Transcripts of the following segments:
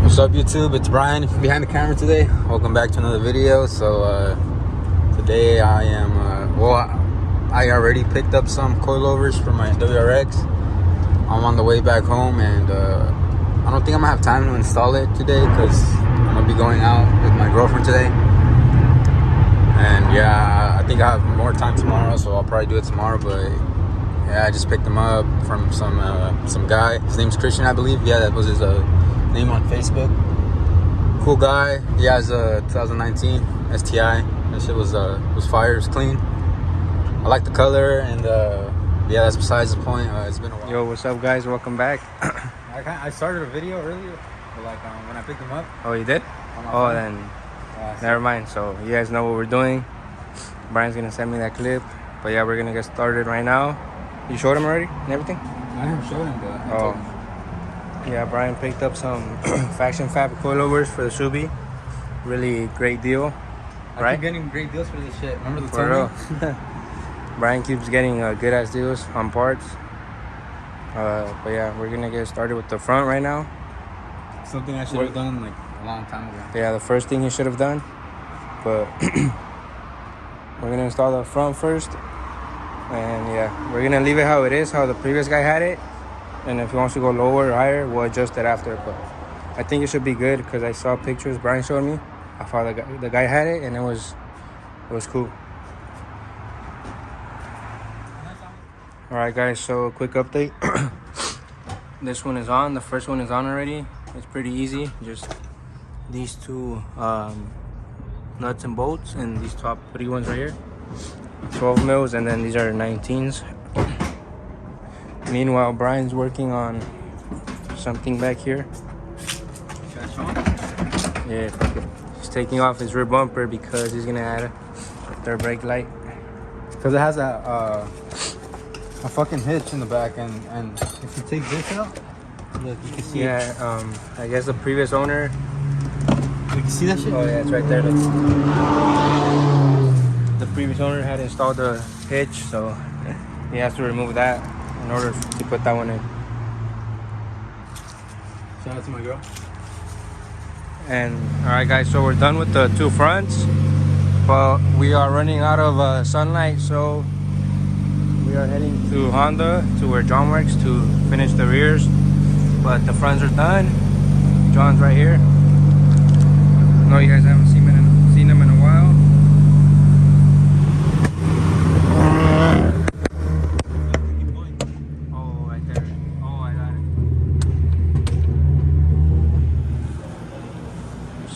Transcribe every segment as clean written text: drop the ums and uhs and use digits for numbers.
What's up YouTube, it's Brian behind the camera today. Welcome back to another video. So today I am, I already picked up some coilovers for my WRX. I'm on the way back home and I don't think I'm gonna have time to install it today because I'm gonna be going out with my girlfriend today. And yeah, I think I have more time tomorrow, so I'll probably do it tomorrow. But yeah, I just picked them up from some guy. His name's Christian, I believe. Yeah, that was his name on Facebook. Cool guy. He has a 2019 STI. That shit was fire. It was clean. I like the color, and yeah, that's besides the point. It's been a while. Yo, what's up, guys? Welcome back. I started a video earlier, but like when I picked him up. Oh, you did? Oh, then never mind. So you guys know what we're doing. Brian's gonna send me that clip, but yeah, we're gonna get started right now. You showed him already and everything? I haven't showed him, but I told him. Yeah, Brian picked up some Faction Fab coilovers for the Subi. Really great deal, right? I keep getting great deals for this shit. Remember the For real. Brian keeps getting good ass deals on parts. But yeah, we're gonna get started with the front right now. Something I should have done like a long time ago. Yeah, the first thing he should have done. But we're gonna install the front first. And yeah, we're gonna leave it how it is, how the previous guy had it. And if he wants to go lower or higher, we'll adjust it after. But I think it should be good because I saw pictures Brian showed me. I thought the guy had it, and it was cool. All right, guys. So quick update. This one is on. The first one is on already. It's pretty easy. Just these two nuts and bolts, and these top 3 ones right here. 12 mils, and then these are 19s. Meanwhile, Brian's working on something back here. Yeah, he's taking off his rear bumper because he's gonna add a third brake light. Because it has a fucking hitch in the back, and if you take this out, look, you can see it. Yeah, I guess the previous owner. You can see that shit? Oh yeah, it's right there. Look. The previous owner had installed the hitch, so he has to remove that in order to put that one in. Shout out to my girl. And all right, guys, so we're done with the 2 fronts, but we are running out of sunlight, so we are heading to Honda, to where John works, to finish the rears. But the fronts are done. John's right here. I know you guys haven't seen him in a while.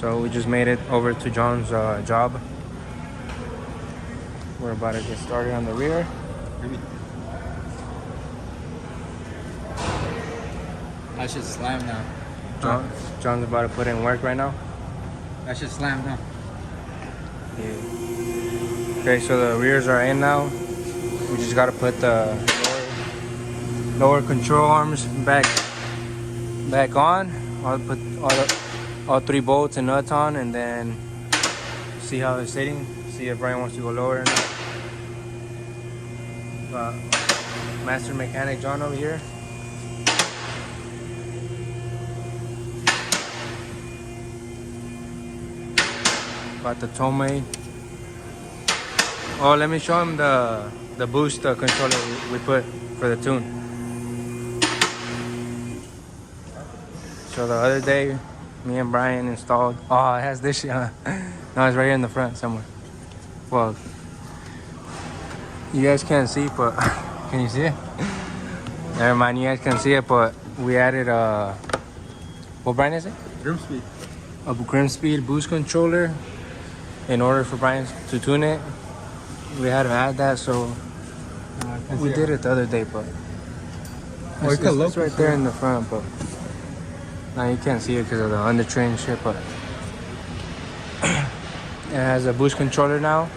So we just made it over to John's job. We're about to get started on the rear. That shit slammed now. John's about to put in work right now. That shit slammed now. Yeah. Okay, so the rears are in now. We just gotta put the lower control arms back on. I'll put all 3 bolts and nuts on, and then see how it's sitting. See if Brian wants to go lower or not. Master mechanic John over here. Got the Tomei. Oh, let me show him the boost controller we put for the tune. So the other day, me and Brian installed. Oh, it has this shit, huh? No, it's right here in the front somewhere. Well, you guys can't see, but can you see it? Never mind, you guys can see it, but we added what brand is it? Grimspeed. A Grimspeed boost controller. In order for Brian to tune it, we had to add that, so we did it the other day, but it's right there in the front, but now you can't see it because of the undertray and shit, but it has a boost controller now.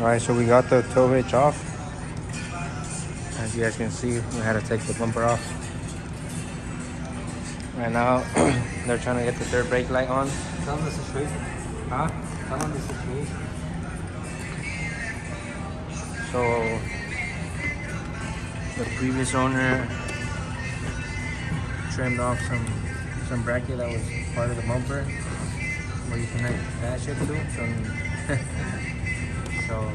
Alright, so we got the tow hitch off. As you guys can see, we had to take the bumper off. Right now, they're trying to get the third brake light on. Tell them the situation. Huh? Tell them the situation. So The previous owner trimmed off some bracket that was part of the bumper where you connect that shit to. So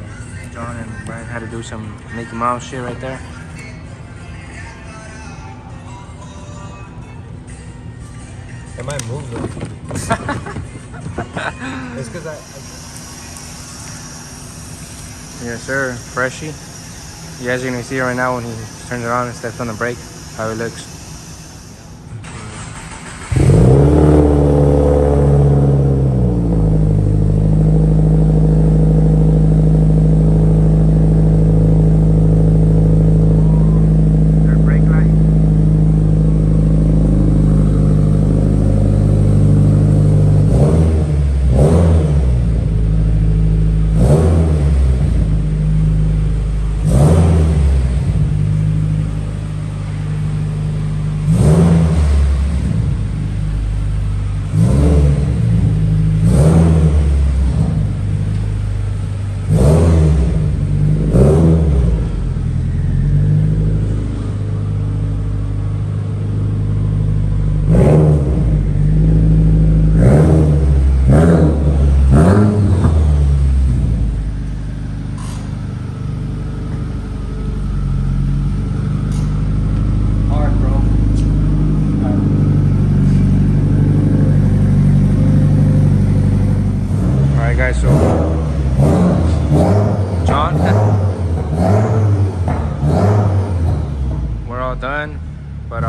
John and Brian had to do some Mickey Mouse shit right there. It might move though. It's because Yes sir, Freshie. You guys are gonna see it right now when he turns it on and steps on the brake, how it looks. Guys, so John, we're all done, but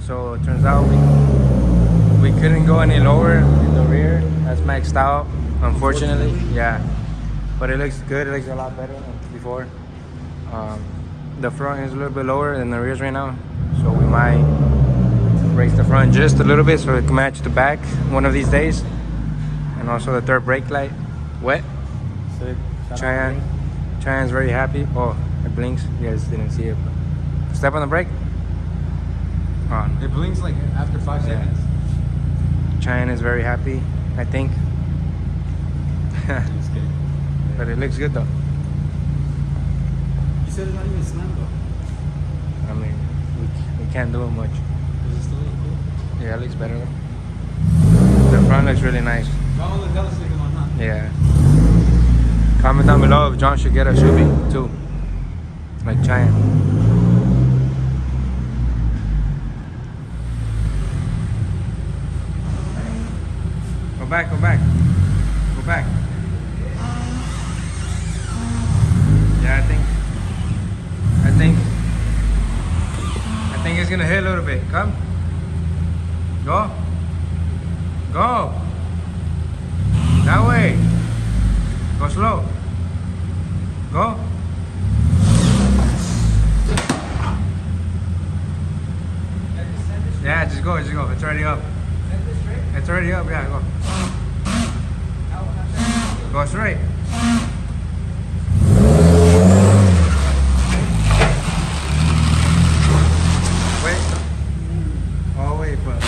so it turns out we couldn't go any lower in the rear. That's maxed out, unfortunately. Yeah, but it looks good. It looks a lot better than before. The front is a little bit lower than the rears right now, so we might raise the front just a little bit so it can match the back one of these days. And also the third brake light, wet. Cheyenne's very happy. Oh, it blinks. You guys didn't see it. But step on the brake. On. It blinks like after 5 seconds. Cheyenne is very happy, I think. Just kidding. But it looks good though. You said it's not even slammed though. I mean, we can't do it much. Does it still look cool? Yeah, it looks better though. The front looks really nice. Oh, the color second one, huh? Yeah. Comment down below if John should get a Shubi too, like Cheyenne. Go back, go back, go back. Yeah, I think it's gonna hit a little bit. Come, go, go. That way. Go slow. Go. Yeah, just go, just go. It's already up. It's already up, yeah, go. Go straight. Wait. Oh, wait, but.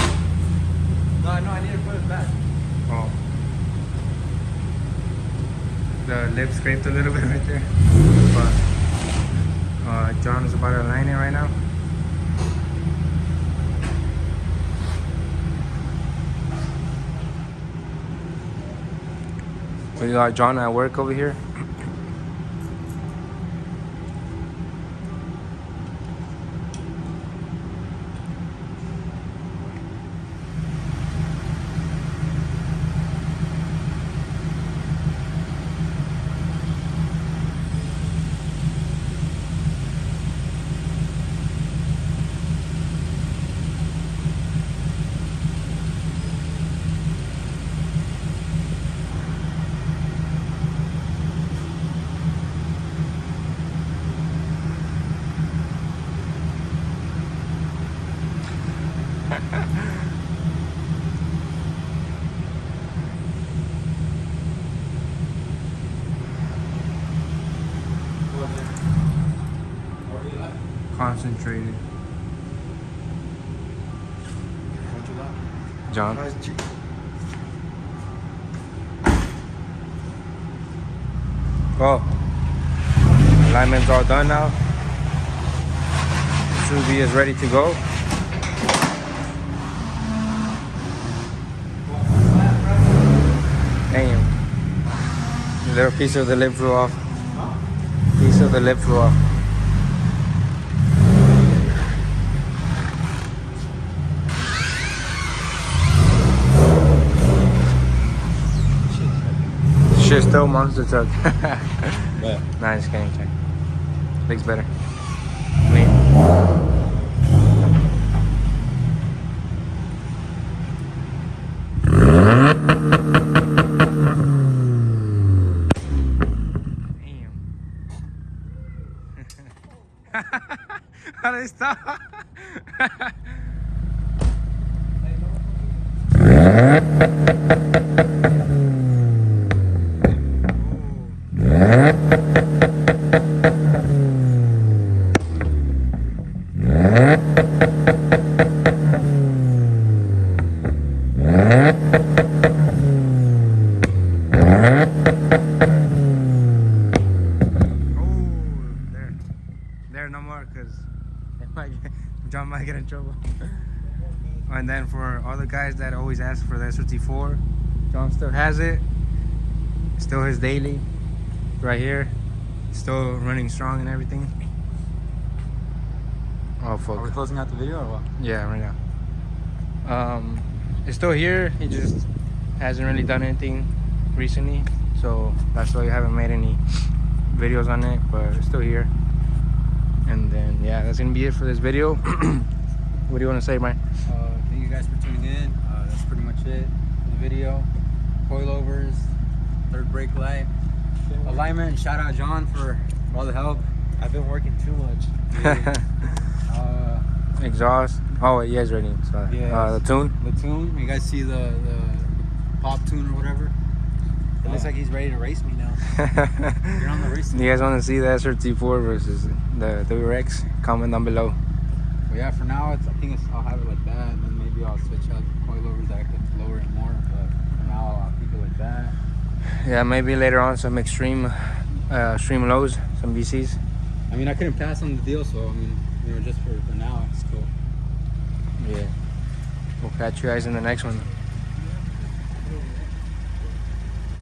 No, I need to put it back. Oh. The lip scraped a little bit right there. But John is about to line it right now. We got John at work over here. Concentrated. John. Well, alignment's all done now. Subi is ready to go. Damn. A little piece of the lip flew off. Piece of the lip flew off. Shit, still monster truck. Yeah. Nah, just kidding. Check. Looks better. Clean. How did it stop? There no more, because John might get in trouble. And then for all the guys that always ask for the SRT4, John still has it. Still his daily right here. Still running strong and everything. Oh fuck. Are we closing out the video or what? Yeah, right now. It's still here. He just hasn't really done anything recently, so that's why I haven't made any videos on it. But it's still here. And then yeah, that's gonna be it for this video. What do you want to say, Mike? Thank you guys for tuning in. That's pretty much it for the video. Coilovers, third brake light, alignment. Shout out John for all the help. I've been working too much. Exhaust. Oh, yeah, it's ready. So, Yes. the tune. The tune. You guys see the pop tune or whatever? It looks like he's ready to race me now. You're on the race Do team. you guys want to see the SRT4 versus the WRX? Comment down below. But yeah, for now, I'll have it like that, and then maybe I'll switch out coilovers that I could lower it more. But for now, I'll keep it like that. Yeah, maybe later on some extreme lows, some VCs. I mean, I couldn't pass on the deal, so I mean, just for now, it's cool. Yeah. We'll catch you guys in the next one.